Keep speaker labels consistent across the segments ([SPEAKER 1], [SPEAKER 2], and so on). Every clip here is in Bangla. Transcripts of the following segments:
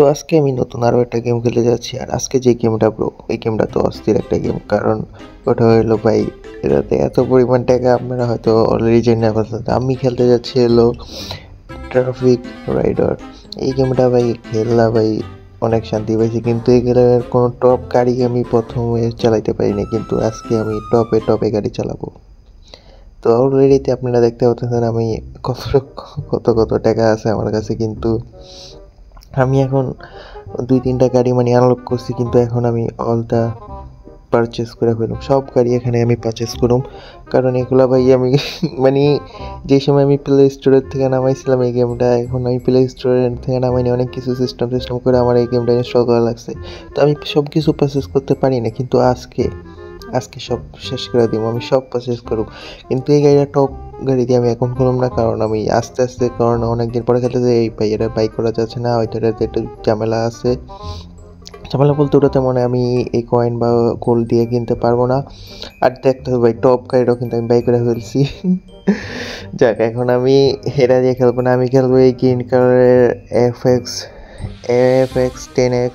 [SPEAKER 1] তো আজকে আমি নতুন আরও একটা গেম খেলতে যাচ্ছি। আর আজকে যে গেমটা ব্রো, ওই গেমটা তো অস্থির একটা গেম। কারণ ওটা হলো ভাই, এটাতে এত পরিমাণ টাকা আপনারা হয়তো অলরেডি জেনে ফেলছেন। আমি খেলতে যাচ্ছি হলো ট্রাফিক রাইডার। এই গেমটা ভাই খেললা ভাই অনেক শান্তি পাইছি, কিন্তু এই গেমের কোনো টপ গাড়ি আমি প্রথমে চালাইতে পারিনি, কিন্তু আজকে আমি টপে টপে গাড়ি চালাবো। তো অলরেডিতে আপনারা দেখতে পাচ্ছেন আমি কত কত কত টাকা আছে আমার কাছে, কিন্তু আমি এখন 2-3টা গাড়ি মানে আনলক করছি, কিন্তু এখন আমি অলটা পারচেস করে ফেলুম, সব গাড়ি এখানে আমি পারচেস করুম। কারণ এগুলা ভাই আমি মানে যে সময় আমি প্লে স্টোরের থেকে নামাইছিলাম এই গেমটা, এখন আমি প্লে স্টোরের থেকে নামাইনি, অনেক কিছু সিস্টেম করে আমার এই গেমটা ইনস্টল করা লাগছে। তো আমি সব কিছু পারচেস করতে পারি না, কিন্তু আজকে আজকে সব শেষ করে দিব, আমি সব পারচেস করব। কিন্তু এই গাড়িটা টপ গাড়ি দিয়ে আমি এখন করলাম না, কারণ আমি আস্তে আস্তে, কারণ অনেকদিন পরে খেলতে যে এই ভাই এটা বাইক করা যাচ্ছে না, ওইটাতে একটু ঝামেলা আছে। ঝামেলা বলতে ওটাতে মনে আমি এই কয়েন বা গোল্ড দিয়ে কিনতে পারবো না। আর দেখতে হবে ভাই, টপ গাড়িটাও কিন্তু আমি বাই করে ফেলছি। যাক, এখন আমি এটা দিয়ে খেলবো না, আমি খেলবো এই গ্রিন কালারের এফএক্স 10X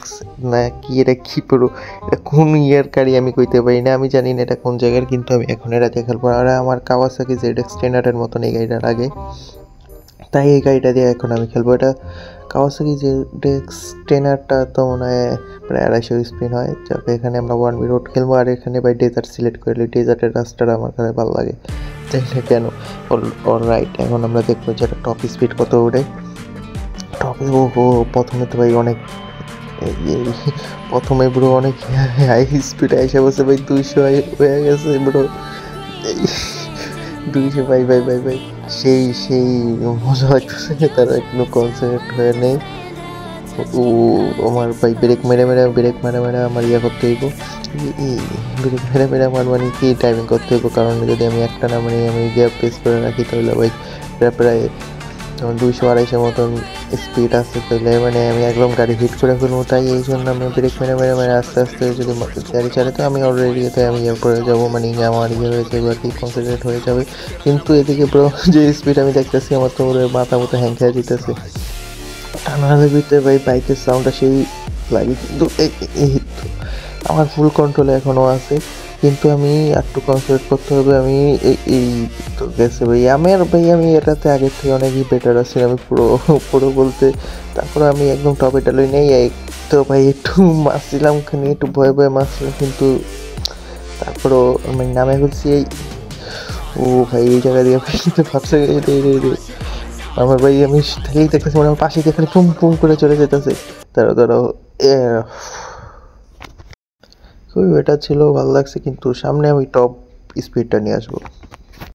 [SPEAKER 1] না কি, এটা কি পুরো, এটা কোন ইয়ার গাড়ি আমি কইতে পারি না, আমি জানি না এটা কোন জায়গার, কিন্তু আমি এখন এটা দিয়ে খেলবো। আর আমার কাওয়াসাকি ZX 10R মতন এই গাড়িটার আগে, তাই এই গাড়িটা দিয়ে এখন আমি খেলবো। এটা কাওয়াসাকি ZX 10Rটা তো মনে হয় প্রায় 250 স্পিন হয়। যাকে এখানে আমরা 1v রোড খেলবো, আর এখানে বাই ডেজার্ট সিলেক্ট করলে ডেজার্টের রাস্তাটা আমার কাছে ভালো লাগে, তাই না কেন। অলরাইট, এখন আমরা দেখবো যে এটা টপ স্পিড কত ওঠে। টপে ও প্রথমে তো ভাই অনেক প্রথমে ব্রো অনেক হাই স্পিড আইসা বসে ভাই 200 হয়ে গেছে ব্রো, 200 ভাই ভাই ভাই ভাই সেই সেই মজা লাগতেছে, তারা কোনো কনসেন্ট্রেট হয়ে নেই। ও আমার ভাই ব্রেক মেরে মেরে আমার ইয়া করতে হইব, ব্রেক মেরে মেরে আমার মানে কি ড্রাইভিং করতে হইব। কারণ যদি আমি একটা না মানে আমি গিয়ার প্রেস করে রাখি, তাহলে ভাই প্রায় যেমন 200-250 মতন স্পিড আছে, তাহলে মানে আমি একদম গাড়ি হিট করে ফেলবো। তাই এই জন্য আমি ব্রেক মেরে আস্তে আস্তে যদি গাড়ি চালাই, তো আমি অলরেডি এতে আমি ইয়ে করে যাবো, মানে আমার ইয়ে হয়ে যাবে আর কি, কনসেন্ট্রেট হয়ে যাবে। কিন্তু এদিকে পুরো যে স্পিড আমি দেখতেছি, আমার তো মাথা মতো হ্যাং খেয়ে যেতেছে। টানার ভিতরে ভাই বাইকের সাউন্ডটা সেই লাগে, কিন্তু আমার ফুল কন্ট্রোলে এখনও আছে, কিন্তু আমি একটু কনসেন্ট্রেট করতে হবে। আমি এই তো গেছে ভাই আমি এটাতে আগের থেকে অনেকই বেটার আছি, আমি পুরো পুরো বলতে। তারপরে আমি একদম টপে টালই নেই, তো ভাই একটু মারছিলাম, খানি একটু ভয়ে ভয়ে মারছিলাম, কিন্তু তারপরও আমি নামে ফেলছি। ও ভাই এই জায়গা দিয়ে ভাবছে আমার ভাই, আমি থেকেই দেখতেছি মানে আমার পাশে দিয়ে খালি পুম পুম করে চলে যেতেছে। দাঁড়াও খুবই বেটার ছিল, ভালো লাগছে, কিন্তু সামনে আমি টপ স্পিডটা নিয়ে আসবো।